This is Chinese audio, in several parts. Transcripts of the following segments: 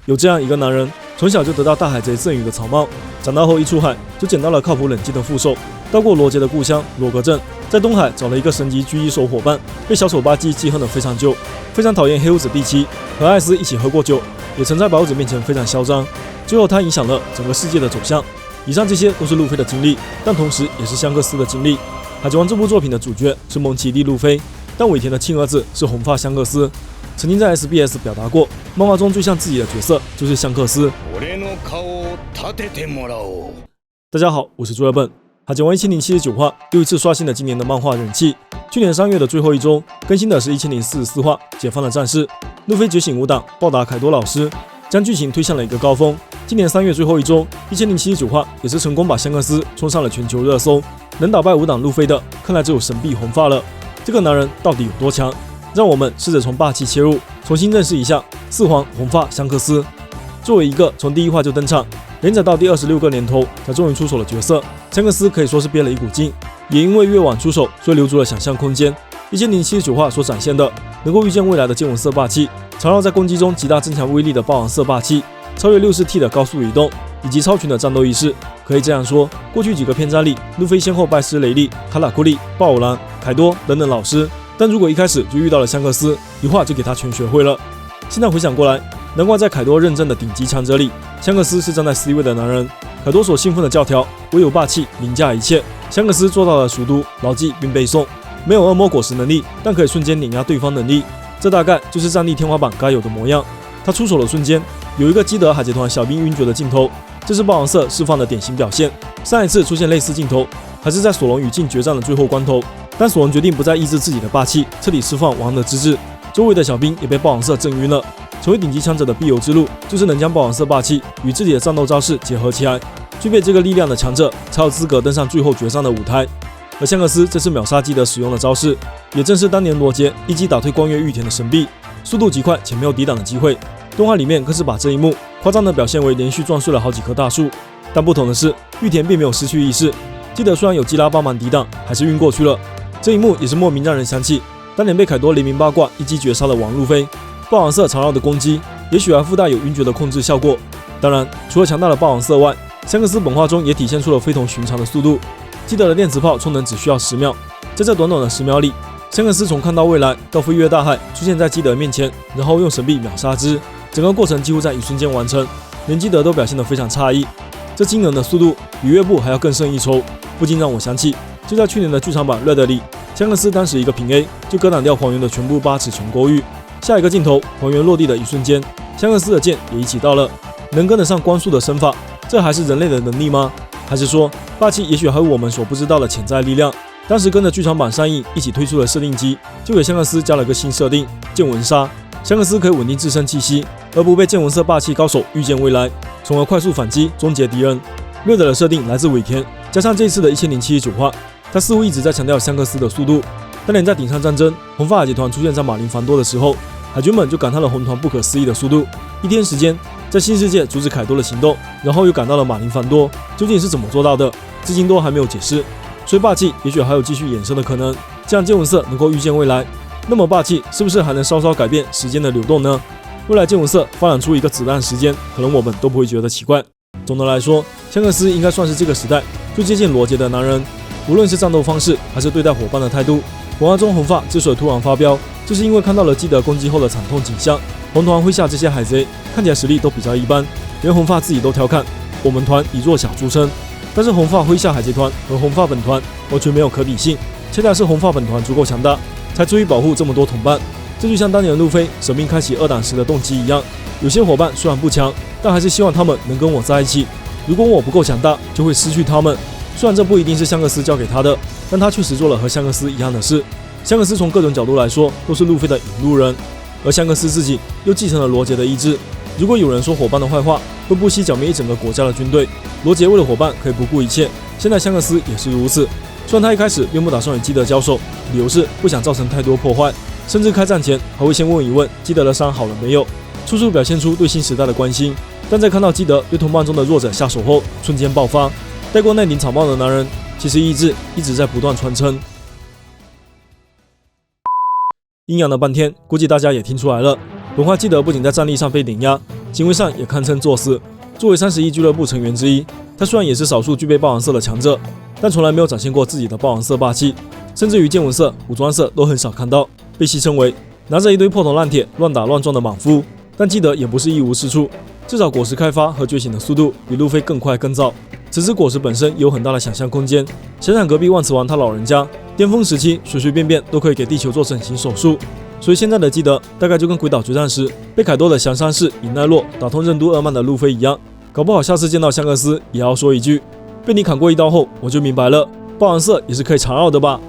有这样一个男人，从小就得到大海贼赠予的草帽，长大后一出海就捡到了靠谱冷静的副手，到过罗杰的故乡罗格镇，在东海找了一个神级狙击手伙伴，被小丑巴基记恨了非常久，非常讨厌黑胡子第七，和艾斯一起喝过酒，也曾在白胡子面前非常嚣张，最后他影响了整个世界的走向。以上这些都是路飞的经历，但同时也是香克斯的经历。海贼王这部作品的主角是蒙奇 D 路飞，但尾田的亲儿子是红发香克斯。曾经在 SBS 表达过，漫画中最像自己的角色就是香克斯。大家好，我是朱尔本。海贼王1079话又一次刷新了今年的漫画人气。去年3月的最后一周更新的是1044话，解放了战士，路飞觉醒5档，报答凯多老师，将剧情推向了一个高峰。今年3月最后一周1079话也是成功把香克斯冲上了全球热搜，能打败5档路飞的，看来只有神臂红发了。这个男人到底有多强？让我们试着从霸气切入，重新认识一下四皇红发香克斯。作为一个从第1话就登场，连载到第26个年头才终于出手的角色，香克斯可以说是憋了一股劲，也因为越晚出手，所以留住了想象空间。1079话所展现的能够预见未来的见闻色霸气，缠绕在攻击中极大增强威力的霸王色霸气，超越64T 的高速移动，以及超群的战斗意识。可以这样说，过去几个篇章里，路飞先后拜师雷利、卡拉库利、鲍尔兰、凯多等等老师，但如果一开始就遇到了香克斯，一话就给他全学会了。现在回想过来，难怪在凯多认证的顶级强者里，香克斯是站在 C 位的男人。凯多所信奉的教条，唯有霸气凌驾一切。香克斯做到了熟读、牢记并背诵，没有恶魔果实能力，但可以瞬间碾压对方能力，这大概就是战力天花板该有的模样。他出手的瞬间，有一个基德海贼团小兵晕厥的镜头，这是霸王色释放的典型表现。上一次出现类似镜头，还是在索隆与镜决战的最后关头，但索隆决定不再抑制自己的霸气，彻底释放王的之志，周围的小兵也被霸王色震晕了。成为顶级强者的必由之路，就是能将霸王色霸气与自己的战斗招式结合起来。具备这个力量的强者，才有资格登上最后决战的舞台。而香克斯这次秒杀基德使用的招式，也正是当年罗杰一击打退光月玉田的神臂，速度极快且没有抵挡的机会。动画里面更是把这一幕夸张的表现为连续撞碎了好几棵大树。但不同的是，玉田并没有失去意识，基德虽然有基拉帮忙抵挡，还是晕过去了。这一幕也是莫名让人想起当年被凯多雷鸣八卦一击绝杀的王路飞。霸王色缠绕的攻击，也许还附带有晕厥的控制效果。当然，除了强大的霸王色外，香克斯本画中也体现出了非同寻常的速度。基德的电磁炮充能只需要10秒，在这短短的10秒里，香克斯从看到未来到飞越大海，出现在基德面前，然后用神臂秒杀之，整个过程几乎在一瞬间完成，连基德都表现得非常诧异。这惊人的速度比月部还要更胜一筹，不禁让我想起就在去年的剧场版《Red》里，香克斯当时一个平 A 就割挡掉黄猿的全部8尺琼勾玉。下一个镜头，黄猿落地的一瞬间，香克斯的剑也一起到了。能跟得上光速的身法，这还是人类的能力吗？还是说霸气也许还有我们所不知道的潜在力量？当时跟着剧场版上映一起推出的设定机，就给香克斯加了个新设定见闻杀。香克斯可以稳定自身气息，而不被见闻色霸气高手预见未来，从而快速反击终结敌人。略的设定来自尾田，加上这次的1079话，他似乎一直在强调香克斯的速度。当年在顶上战争，红发海贼团出现在马林凡多的时候，海军们就感叹了红团不可思议的速度。1天时间，在新世界阻止凯多的行动，然后又赶到了马林凡多，究竟是怎么做到的？至今都还没有解释。所以霸气也许还有继续衍生的可能。这样见闻色能够预见未来，那么霸气是不是还能稍稍改变时间的流动呢？未来见闻色发展出一个子弹时间，可能我们都不会觉得奇怪。总的来说，香克斯应该算是这个时代最接近罗杰的男人，无论是战斗方式还是对待伙伴的态度。文化中红发之所以突然发飙，就是因为看到了基德攻击后的惨痛景象。红团麾下这些海贼看起来实力都比较一般，连红发自己都调侃我们团以弱小著称。但是红发麾下海贼团和红发本团完全没有可比性，恰恰是红发本团足够强大，才足以保护这么多同伴。这就像当年路飞舍命开启2档时的动机一样，有些伙伴虽然不强，但还是希望他们能跟我在一起。如果我不够强大，就会失去他们。虽然这不一定是香克斯教给他的，但他确实做了和香克斯一样的事。香克斯从各种角度来说都是路飞的引路人，而香克斯自己又继承了罗杰的意志。如果有人说伙伴的坏话，会不惜剿灭一整个国家的军队，罗杰为了伙伴可以不顾一切，现在香克斯也是如此。虽然他一开始并不打算与基德交手，理由是不想造成太多破坏，甚至开战前还会先问一问基德的伤好了没有，处处表现出对新时代的关心。但在看到基德对同伴中的弱者下手后，瞬间爆发。戴过那顶草帽的男人，其实意志一直在不断传承。阴阳了半天，估计大家也听出来了，本画基德不仅在战力上被碾压，行为上也堪称作死。作为31俱乐部成员之一，他虽然也是少数具备霸王色的强者，但从来没有展现过自己的霸王色霸气，甚至于见闻色、武装色都很少看到，被戏称为拿着一堆破铜烂铁乱打乱撞的莽夫。但基德也不是一无是处，至少果实开发和觉醒的速度比路飞更快更早。此次果实本身有很大的想象空间，想想隔壁万磁王他老人家巅峰时期随随便便都可以给地球做整形手术，所以现在的基德大概就跟鬼岛决战时被凯多的降山式引奈落打通任督二脉的路飞一样，搞不好下次见到香克斯也要说一句：被你砍过一刀后，我就明白了，霸王色也是可以缠绕的吧。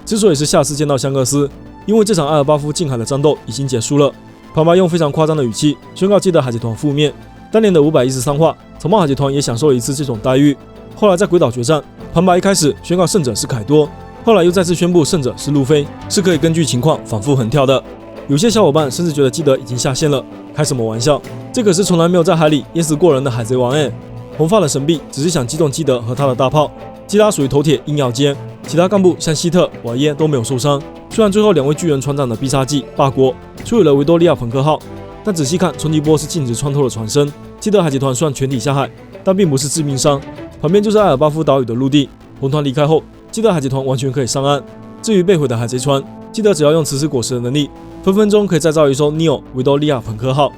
之所以是下次见到香克斯，因为这场艾尔巴夫近海的战斗已经结束了。庞巴用非常夸张的语气宣告基德海贼团覆灭。当年的513话，草帽海贼团也享受了一次这种待遇。后来在鬼岛决战，庞巴一开始宣告胜者是凯多，后来又再次宣布胜者是路飞，是可以根据情况反复横跳的。有些小伙伴甚至觉得基德已经下线了，开什么玩笑？这可是从来没有在海里淹死过人的海贼王哎！红发的神臂只是想击中基德和他的大炮，基拉属于头铁硬要接，其他干部像希特、瓦耶都没有受伤。虽然最后2位巨人船长的必杀技霸国摧毁了维多利亚朋克号，但仔细看冲击波是径直穿透了船身。基德海贼团虽然全体下海，但并不是致命伤，旁边就是艾尔巴夫岛屿的陆地。红团离开后，基德海贼团完全可以上岸。至于被毁的海贼船，基德只要用磁石果实的能力，分分钟可以再造一艘 Neo 维多利亚朋克号。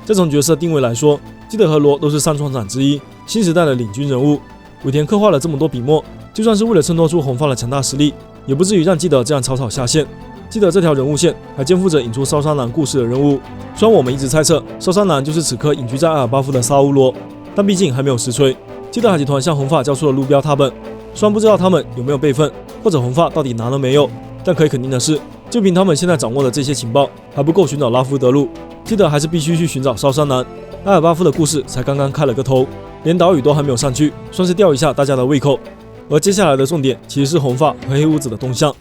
再从角色定位来说，基德和罗都是3船长之一，新时代的领军人物。尾田刻画了这么多笔墨，就算是为了衬托出红发的强大实力，也不至于让基德这样草草下线。基德这条人物线还肩负着引出烧山男故事的任务。虽然我们一直猜测烧山男就是此刻隐居在艾尔巴夫的沙乌罗，但毕竟还没有实锤。基德海贼团向红发交出了路标踏本，虽然不知道他们有没有备份，或者红发到底拿了没有，但可以肯定的是，就凭他们现在掌握的这些情报，还不够寻找拉夫德路。基德还是必须去寻找烧山男。艾尔巴夫的故事才刚刚开了个头，连岛屿都还没有上去，算是吊一下大家的胃口。而接下来的重点其实是红发和黑屋子的动向。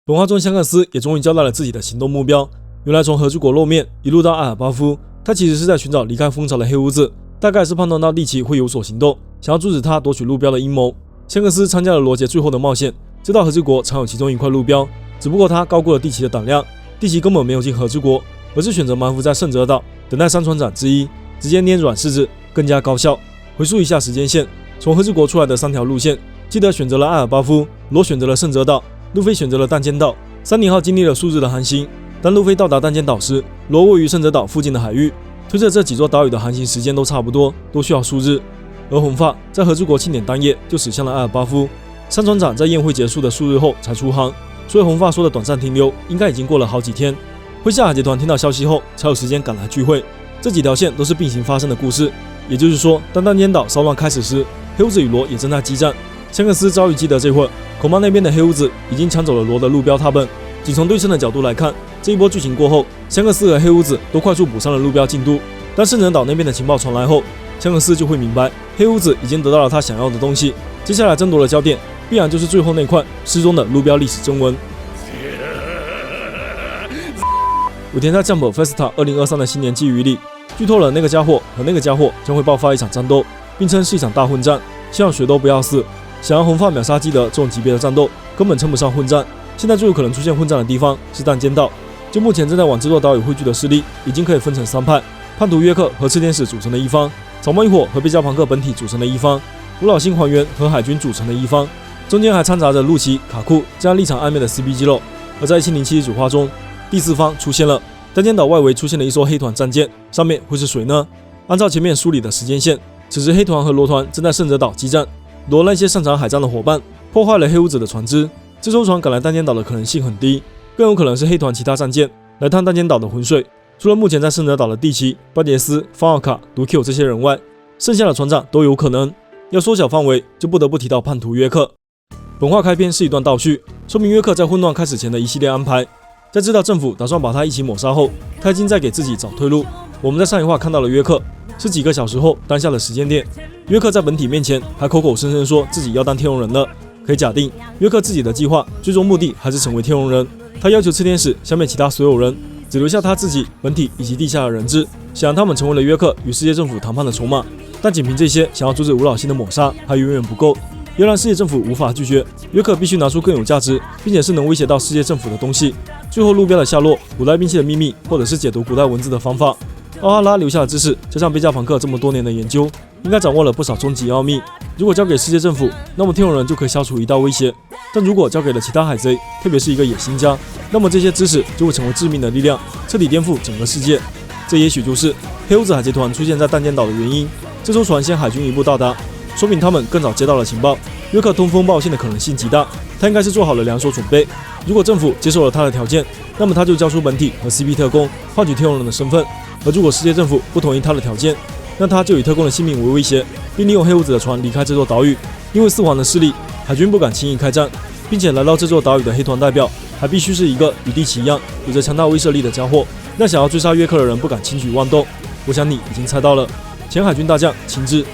本画中香克斯也终于交代了自己的行动目标，原来从和之国露面一路到艾尔巴夫，他其实是在寻找离开蜂巢的黑屋子，大概是判断到利奇会有所行动，想要阻止他夺取路标的阴谋。香克斯参加了罗杰最后的冒险，知道和之国藏有其中一块路标，只不过他高估了蒂奇的胆量，蒂奇根本没有进和之国，而是选择埋伏在圣泽岛，等待3船长之一，直接捏软柿子，更加高效。回溯一下时间线，从和之国出来的3条路线，基德选择了艾尔巴夫，罗选择了圣泽岛，路飞选择了弹尖岛。三井号经历了数日的航行，当路飞到达弹尖岛时，罗位于圣泽岛附近的海域，推测这几座岛屿的航行时间都差不多，都需要数日。而红发在和之国庆典当夜就驶向了艾尔巴夫，3船长在宴会结束的数日后才出航，所以红发说的短暂停留应该已经过了好几天。麾下海贼团听到消息后才有时间赶来聚会，这几条线都是并行发生的故事。也就是说，当弹尖岛骚乱开始时，黑屋子与罗也正在激战。香克斯遭遇基德这会儿，恐怕那边的黑屋子已经抢走了罗的路标踏本。仅从对称的角度来看，这一波剧情过后，香克斯和黑屋子都快速补上了路标进度。当圣人岛那边的情报传来后，香克斯就会明白，黑屋子已经得到了他想要的东西。接下来争夺的焦点，必然就是最后那块失踪的路标历史真文。尾田在《Jump Festa 2023》的新年寄语里，剧透了那个家伙和那个家伙将会爆发一场战斗，并称是一场大混战，希望谁都不要死。想要红发秒杀基德这种级别的战斗，根本称不上混战。现在最有可能出现混战的地方是弹尖岛。就目前正在往这座岛屿汇聚的势力，已经可以分成3派：叛徒约克和炽天使组成的一方，草帽一伙和贝加庞克本体组成的一方，古老星还原和海军组成的一方，中间还掺杂着露奇、卡库这样立场暧昧的 CP 肌肉。而在1707主画中，第4方出现了，弹尖岛外围出现了一艘黑团战舰，上面会是谁呢？按照前面梳理的时间线，此时黑团和罗团正在圣泽岛激战，罗那些擅长海战的伙伴破坏了黑屋子的船只，这艘船赶来弹尖岛的可能性很低，更有可能是黑团其他战舰来探弹尖岛的浑水。除了目前在圣泽岛的蒂奇、巴杰斯、方奥卡、毒 Q 这些人外，剩下的船长都有可能。要缩小范围，就不得不提到叛徒约克。本画开篇是一段倒叙，说明约克在混乱开始前的一系列安排。在知道政府打算把他一起抹杀后，他已经在给自己找退路。我们在上一话看到了约克，是几个小时后当下的时间点。约克在本体面前还口口声声说自己要当天龙人了，可以假定约克自己的计划最终目的还是成为天龙人。他要求炽天使消灭其他所有人，只留下他自己、本体以及地下的人质，想让他们成为了约克与世界政府谈判的筹码。但仅凭这些，想要阻止吴老星的抹杀还远远不够。要让世界政府无法拒绝，约克必须拿出更有价值，并且是能威胁到世界政府的东西。最后路标的下落、古代兵器的秘密，或者是解读古代文字的方法。奥哈拉留下的知识，加上贝加朋克这么多年的研究，应该掌握了不少终极奥秘。如果交给世界政府，那么天龙人就可以消除一道威胁；但如果交给了其他海贼，特别是一个野心家，那么这些知识就会成为致命的力量，彻底颠覆整个世界。这也许就是黑胡子海贼团出现在弹剑岛的原因。这艘船先海军一步到达，说明他们更早接到了情报，约克通风报信的可能性极大。他应该是做好了两手准备。如果政府接受了他的条件，那么他就交出本体和 CP 特工，换取天龙人的身份。而如果世界政府不同意他的条件，那他就以特工的性命为威胁，并利用黑胡子的船离开这座岛屿。因为四皇的势力，海军不敢轻易开战，并且来到这座岛屿的黑团代表还必须是一个与地奇一样有着强大威慑力的家伙，让想要追杀约克的人不敢轻举妄动。我想你已经猜到了，前海军大将亲自。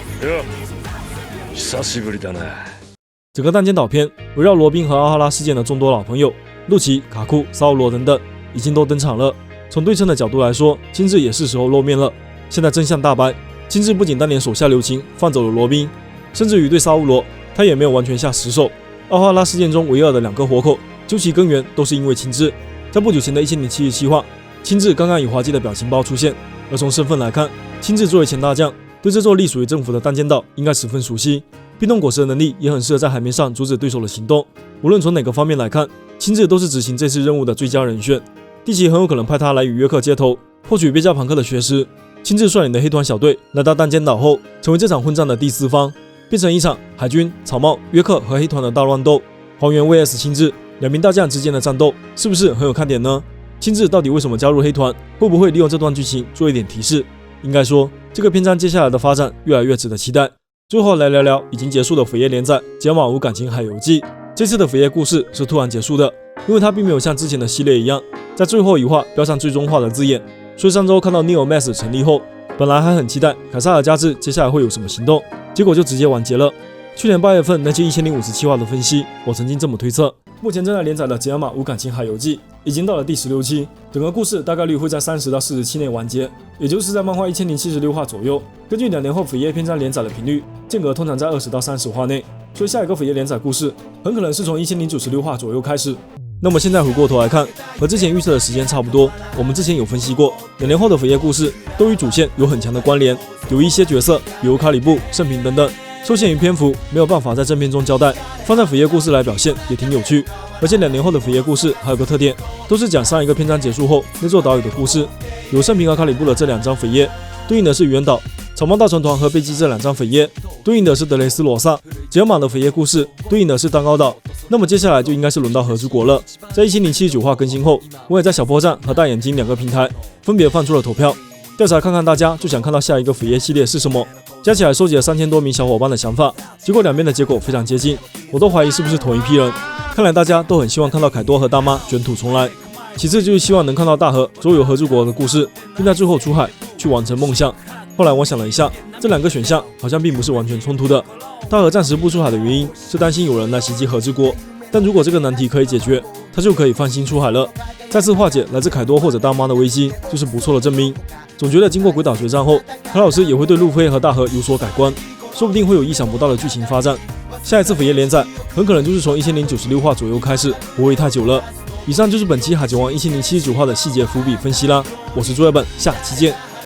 整个弹剑岛篇围绕罗宾和奥哈拉事件的众多老朋友路奇、卡库、萨乌罗等等已经都登场了。从对称的角度来说，亲自也是时候露面了。现在真相大白，亲自不仅当年手下留情放走了罗宾，甚至于对沙乌罗他也没有完全下死手。奥哈拉事件中唯二的两个活口，究其根源都是因为亲自。在不久前的1077话，亲自刚刚以滑稽的表情包出现，而从身份来看，亲自作为前大将，对这座隶属于政府的弹剑岛应该十分熟悉。冰冻果实的能力也很适合在海面上阻止对手的行动。无论从哪个方面来看，亲自都是执行这次任务的最佳人选。地奇很有可能派他来与约克接头，获取贝加朋克的缺失。亲自率领的黑团小队来到弹剑岛后，成为这场混战的第四方，变成一场海军、草帽、约克和黑团的大乱斗。黄猿 vs 亲自两名大将之间的战斗，是不是很有看点呢？亲自到底为什么加入黑团？会不会利用这段剧情做一点提示？应该说，这个篇章接下来的发展越来越值得期待。最后来聊聊已经结束的扉页连载《解码无感情海游记》。这次的扉页故事是突然结束的，因为它并没有像之前的系列一样，在最后一话标上最终话的字眼。所以上周看到 Neo Mass 成立后，本来还很期待凯撒尔加治接下来会有什么行动，结果就直接完结了。去年8月份那期1057话的分析，我曾经这么推测。目前正在连载的《解码无感情海游记》已经到了第16期，整个故事大概率会在30到40期内完结，也就是在漫画1076话左右。根据2年后扉页篇章连载的频率，间隔通常在20到30话内，所以下一个扉页连载故事很可能是从1096话左右开始。那么现在回过头来看，和之前预测的时间差不多。我们之前有分析过，2年后的扉页故事都与主线有很强的关联，有一些角色，比如卡里布、圣平等等，受限于篇幅没有办法在正片中交代，放在扉页故事来表现也挺有趣。而且2年后的扉页故事还有个特点，都是讲上一个篇章结束后那座岛屿的故事。有圣平和卡里布的这2张扉页，对应的是原岛；草帽大船团和贝基这2张扉页，对应的是德雷斯罗萨；解码的扉页故事对应的是蛋糕岛。那么接下来就应该是轮到和之国了。在1079话更新后，我也在小破站和大眼睛2个平台分别放出了投票，调查看看大家最想看到下一个扉页系列是什么。加起来收集了3000多名小伙伴的想法，结果两边的结果非常接近，我都怀疑是不是同一批人。看来大家都很希望看到凯多和大妈卷土重来，其次就是希望能看到大和周游和之国的故事，并在最后出海去完成梦想。后来我想了一下，这2个选项好像并不是完全冲突的。大和暂时不出海的原因是担心有人来袭击和之国，但如果这个难题可以解决，他就可以放心出海了。再次化解来自凯多或者大妈的危机，就是不错的证明。总觉得经过鬼岛决战后，何老师也会对路飞和大和有所改观，说不定会有意想不到的剧情发展。下一次扉页连载很可能就是从1096话左右开始，不会太久了。以上就是本期海贼王1079话的细节伏笔分析啦，我是朱亚本，下期见。